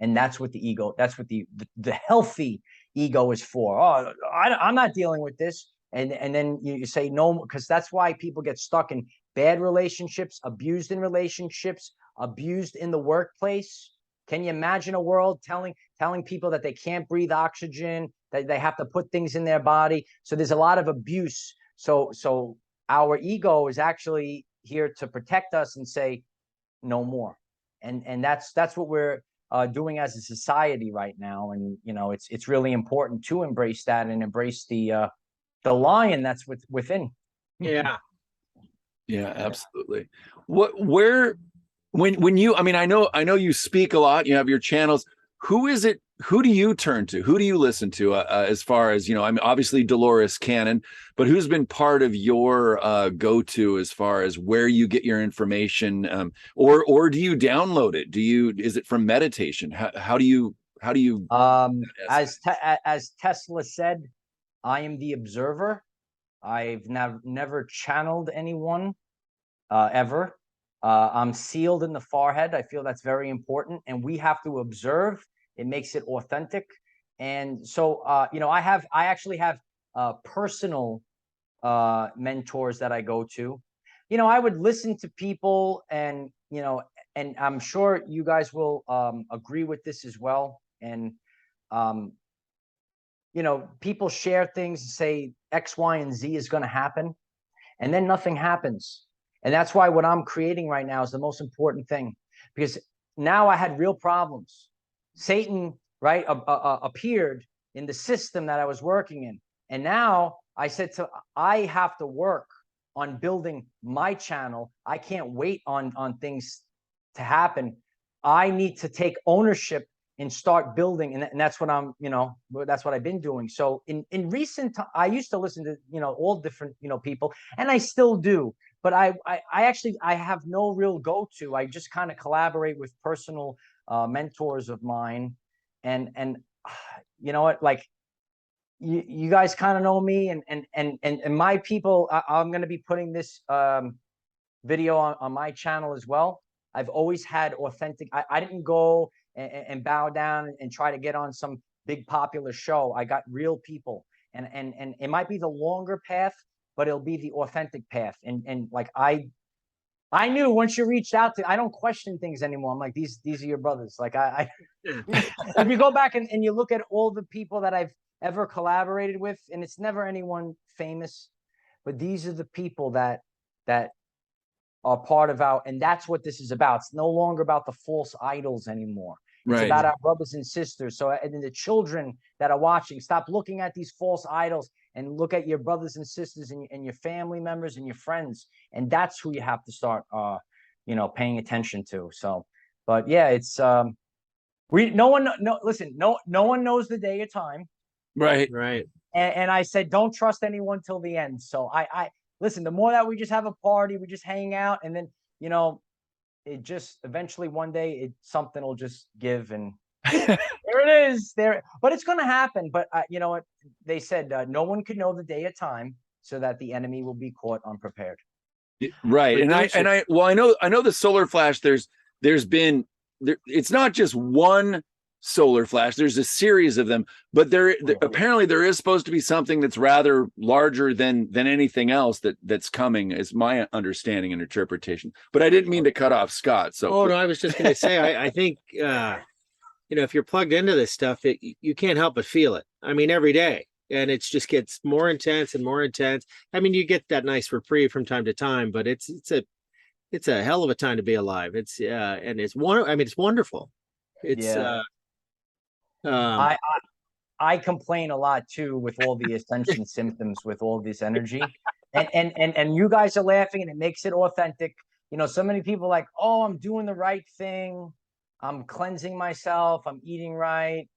And that's what the ego, that's what the healthy ego is for. Oh, I'm not dealing with this. And then you say no, because that's why people get stuck in bad relationships, abused in relationships, abused in the workplace. Can you imagine a world telling people that they can't breathe oxygen, that they have to put things in their body? So there's a lot of abuse. So our ego is actually here to protect us and say no more. And that's what doing as a society right now. And you know, it's really important to embrace that and embrace the lion that's within. Yeah. Yeah, absolutely. Where, when you, I mean, I know you speak a lot, you have your channels. Who do you turn to? Who do you listen to as far as, you know, I mean, obviously Dolores Cannon, but who's been part of your go-to as far as where you get your information, or do you download it? Is it from meditation? How do you As Tesla said, I am the observer. I've never channeled anyone ever. I'm sealed in the forehead. I feel that's very important, and we have to observe. It makes it authentic. And so, you know, I actually have personal mentors that I go to. You know, I would listen to people, and you know, and I'm sure you guys will agree with this as well. And you know, people share things, say X, Y, and Z is going to happen, and then nothing happens. And that's why what I'm creating right now is the most important thing, because now I had real problems. Satan, right, appeared in the system that I was working in. And now I said, I have to work on building my channel. I can't wait on things to happen. I need to take ownership and start building. And that's what I'm, you know, that's what I've been doing. So in recent time, I used to listen to, you know, all different, you know, people, and I still do. But I actually have no real go-to. I just kind of collaborate with personal mentors of mine, and you know what, like you guys kind of know me, and my people. I'm going to be putting this video on my channel as well. I've always had authentic. I didn't go and bow down and try to get on some big popular show. I got real people, and it might be the longer path, but it'll be the authentic path. And like I knew once you reached out to, I don't question things anymore. I'm like, these are your brothers. Like if you go back and you look at all the people that I've ever collaborated with, and it's never anyone famous, but these are the people that are part of our, and that's what this is about. It's no longer about the false idols anymore. It's about our brothers and sisters. So, and the children that are watching, stop looking at these false idols and look at your brothers and sisters and your family members and your friends. And that's who you have to start, you know, paying attention to. So, but yeah, it's, no one knows the day or time. Right. And I said, don't trust anyone till the end. So I listen, the more that we just have a party, we just hang out, and then, you know, it just eventually one day something will just give, and there it is there. But it's going to happen. But you know what they said, no one could know the day or time, so that the enemy will be caught unprepared. Right. And I know the solar flash, there's been it's not just one solar flash, there's a series of them, but apparently there is supposed to be something that's rather larger than anything else that's coming, is my understanding and interpretation. But I didn't mean to cut off Scott. So no, I was just going to say, I think you know, if you're plugged into this stuff, you can't help but feel it. I mean, every day, and it just gets more intense and more intense. I mean, you get that nice reprieve from time to time, but it's a hell of a time to be alive. It's and it's wonderful. It's I complain a lot too with all the Ascension symptoms, with all this energy, and you guys are laughing, and it makes it authentic. You know, so many people are like, oh, I'm doing the right thing, I'm cleansing myself, I'm eating right,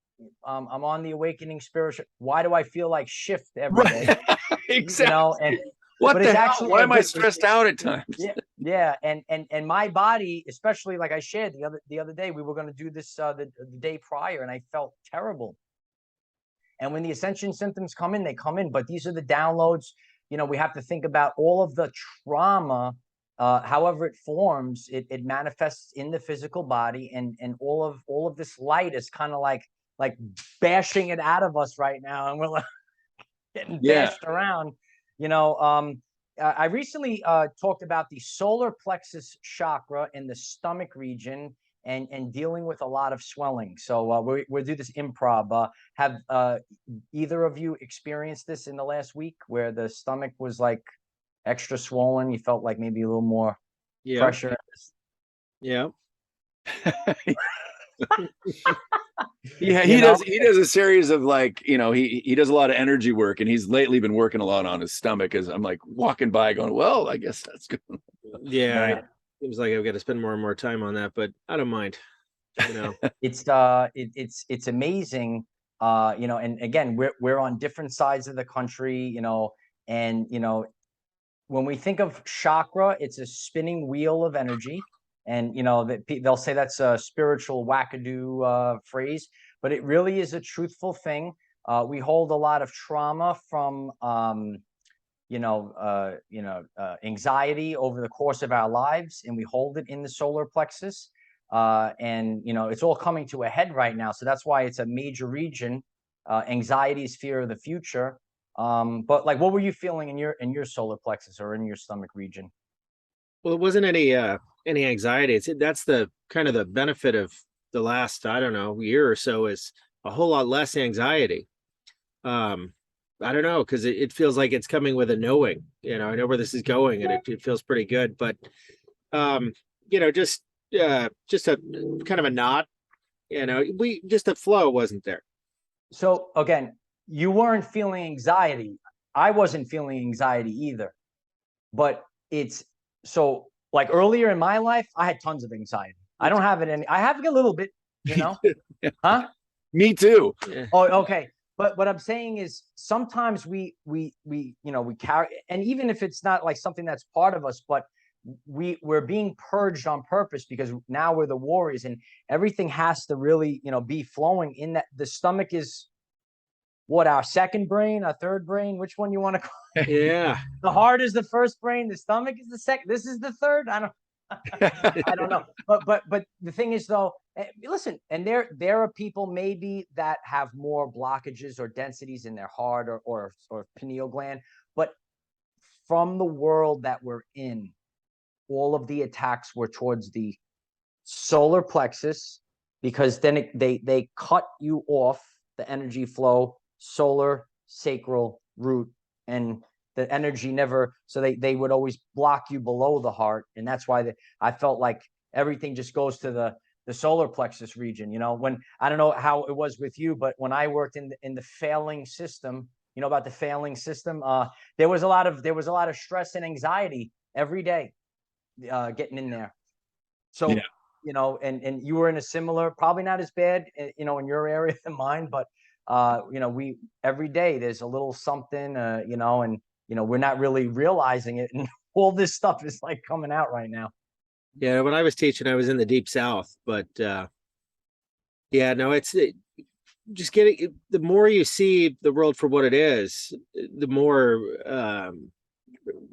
I'm on the awakening spiritual. Why do I feel like shift every day? Exactly. You know, and what the hell? Why am I stressed out at times? Yeah, and my body, especially, like I shared the other day, we were going to do this the day prior, and I felt terrible. And when the Ascension symptoms come in, they come in. But these are the downloads. You know, we have to think about all of the trauma, however it forms. It manifests in the physical body, and all of this light is kind of like bashing it out of us right now, and we're like getting bashed around. You know, I recently talked about the solar plexus chakra in the stomach region, and dealing with a lot of swelling. So we'll do this improv. Have either of you experienced this in the last week, where the stomach was like extra swollen? You felt like maybe a little more pressure? Yeah. Yeah, You know? he does a series of, like, he does a lot of energy work, and he's lately been working a lot on his stomach, as I'm like walking by going, well, I guess that's good. Yeah, Right. seems like I've got to spend more and more time on that, but I don't mind. It's amazing, and again, we're on different sides of the country, and when we think of chakra, it's a spinning wheel of energy. And they'll say that's a spiritual wackadoo phrase, but it really is a truthful thing. We hold a lot of trauma from anxiety over the course of our lives, and we hold it in the solar plexus. And it's all coming to a head right now, so that's why it's a major region. Anxiety is fear of the future. But like, what were you feeling in your solar plexus or in your stomach region? Well, it wasn't any anxiety. That's the kind of the benefit of the last, I don't know, year or so, is a whole lot less anxiety. I don't know, because it feels like it's coming with a knowing. I know where this is going, and it feels pretty good. But just a kind of a knot. The flow wasn't there. So again, you weren't feeling anxiety. I wasn't feeling anxiety either. But it's so, like, earlier in my life, I had tons of anxiety. I don't have it I have a little bit, huh? Me too. Yeah. Oh, okay. But what I'm saying is, sometimes we carry, and even if it's not like something that's part of us, but we're being purged on purpose, because now we're the warriors, and everything has to really, be flowing in that. The stomach is what, our second brain, our third brain, which one you want to call it? Yeah. The heart is the first brain, the stomach is the second, this is the third. I don't know. But the thing is, though, listen, and there are people maybe that have more blockages or densities in their heart or pineal gland, but from the world that we're in, all of the attacks were towards the solar plexus, because then they cut you off the energy flow, solar, sacral, root, and the energy never. So they would always block you below the heart, and that's why I felt like everything just goes to the solar plexus region. When, I don't know how it was with you, but when I worked in the failing system, about the failing system, there was a lot of stress and anxiety every day, getting in there. So, Yeah. and you were in a similar, probably not as bad, in your area than mine, but, we, every day there's a little something, and, we're not really realizing it. And all this stuff is like coming out right now. Yeah, when I was teaching, I was in the deep south, but yeah, no, just getting, the more you see the world for what it is, the more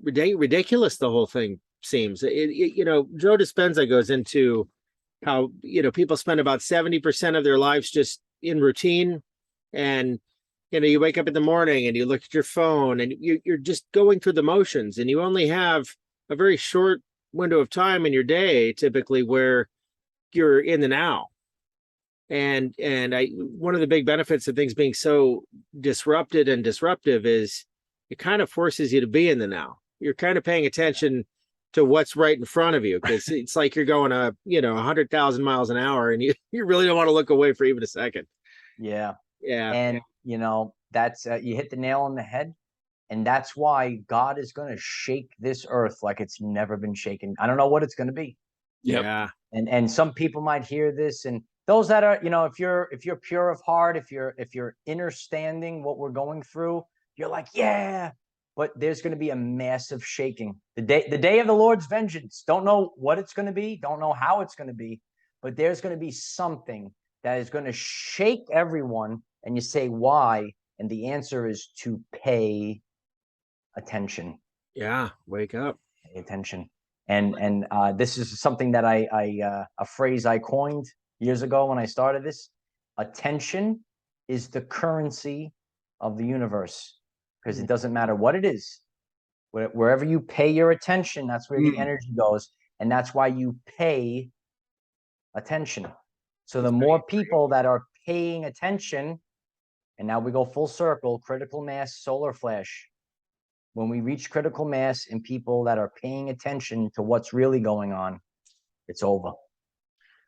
ridiculous the whole thing seems. Joe Dispenza goes into how people spend about 70% of their lives just in routine, and you wake up in the morning and you look at your phone and you're just going through the motions, and you only have a very short window of time in your day typically where you're in the now. And one of the big benefits of things being so disrupted and disruptive is it kind of forces you to be in the now. You're kind of paying attention to what's right in front of you, because it's like you're going 100,000 miles an hour, and you really don't want to look away for even a second. Yeah. Yeah. And that's, you hit the nail on the head. And that's why God is going to shake this earth like it's never been shaken. I don't know what it's going to be. Yep. Yeah. And some people might hear this, and those that are, if you're pure of heart, if you're understanding what we're going through, you're like, yeah. But there's going to be a massive shaking. The day of the Lord's vengeance. Don't know what it's going to be. Don't know how it's going to be. But there's going to be something that is going to shake everyone. And you say, why? And the answer is to pay attention. Yeah. Wake up. Pay attention. And this is something that a phrase I coined years ago when I started this. Attention is the currency of the universe, because it doesn't matter what it is. Wherever you pay your attention, that's where the energy goes. And that's why you pay attention. So the more people that are paying attention, and now we go full circle, critical mass, solar flash. When we reach critical mass in people that are paying attention to what's really going on, it's over.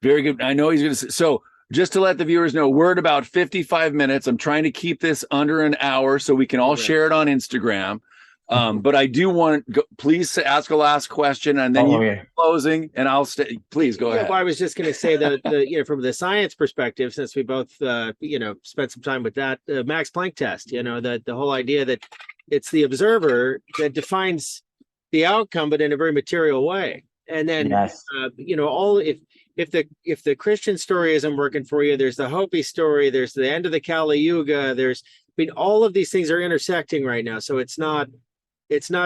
Very good. I know he's going to say, so just to let the viewers know, we're at about 55 minutes. I'm trying to keep this under an hour so we can all share it on Instagram. But I do want to please ask a last question, and then closing, and I'll stay. Please go ahead. Well, I was just going to say that from the science perspective, since we both spent some time with that Max Planck test, the whole idea that it's the observer that defines the outcome, but in a very material way. And then if the Christian story isn't working for you, there's the Hopi story, there's the end of the Kali Yuga, all of these things are intersecting right now. So it's not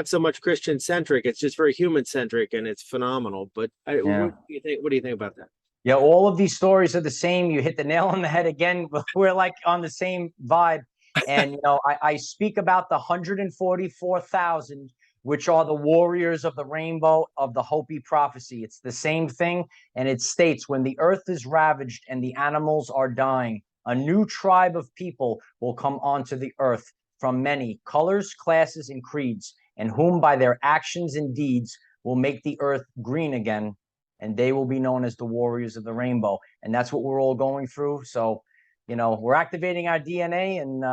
so much Christian centric, it's just very human centric, and it's phenomenal. But what do you think about that? Yeah, all of these stories are the same. You hit the nail on the head again. We're like on the same vibe. And I speak about the 144,000, which are the warriors of the rainbow of the Hopi prophecy. It's the same thing. And it states, when the earth is ravaged and the animals are dying, a new tribe of people will come onto the earth from many colors, classes, and creeds, and whom by their actions and deeds will make the earth green again, and they will be known as the warriors of the rainbow. And that's what we're all going through. So, we're activating our DNA, and,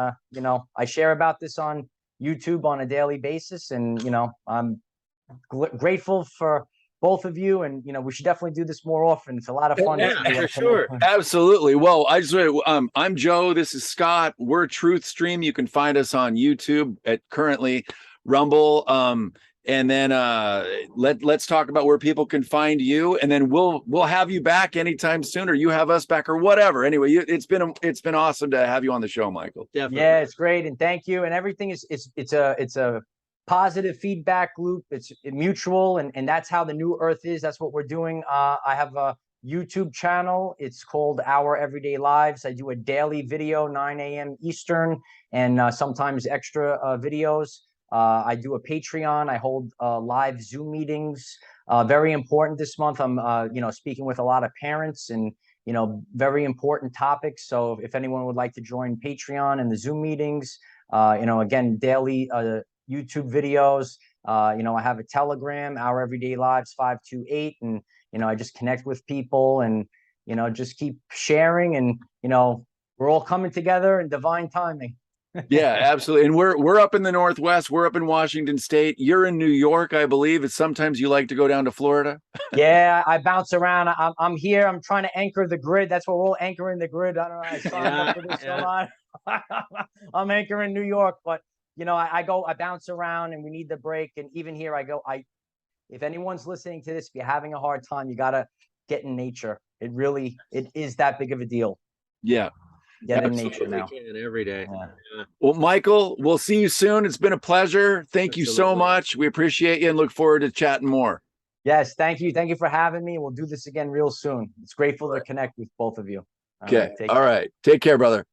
I share about this on YouTube on a daily basis, and, I'm grateful for both of you, and we should definitely do this more often. It's a lot of fun. Yeah, for sure. Absolutely. Well, I'm Joe. This is Scott. We're TruthStream. You can find us on YouTube at currently Rumble. And then let's talk about where people can find you, and then we'll have you back anytime soon, or you have us back, or whatever. Anyway, it's been awesome to have you on the show, Michael. Definitely. Yeah, it's great, and thank you. And everything it's a positive feedback loop. It's mutual, and that's how the new earth is. That's what we're doing. I have a YouTube channel. It's called Our Everyday Lives. I do a daily video, 9 a.m. Eastern, and sometimes extra videos. I do a Patreon. I hold live Zoom meetings. Very important this month. I'm speaking with a lot of parents, and very important topics. So if anyone would like to join Patreon and the Zoom meetings, again, daily YouTube videos. I have a Telegram, Our Everyday Lives 528, and I just connect with people, and just keep sharing, and we're all coming together in divine timing. Yeah, absolutely. And we're up in the Northwest. We're up in Washington State. You're in New York, I believe. It's sometimes you like to go down to Florida. Yeah, I bounce around. I'm here. I'm trying to anchor the grid. That's what we're all anchoring the grid. I don't know. I signed up for this a lot. I'm anchoring New York, but I bounce around, and we need the break. And even here, if anyone's listening to this, if you're having a hard time, you gotta get in nature. It is that big of a deal. Yeah. Get in nature now. Every day. Yeah. Well, Michael, we'll see you soon. It's been a pleasure. Thank you so much. We appreciate you and look forward to chatting more. Yes, thank you. Thank you for having me. We'll do this again real soon. It's grateful to connect with both of you. Okay. All right. Take care, brother.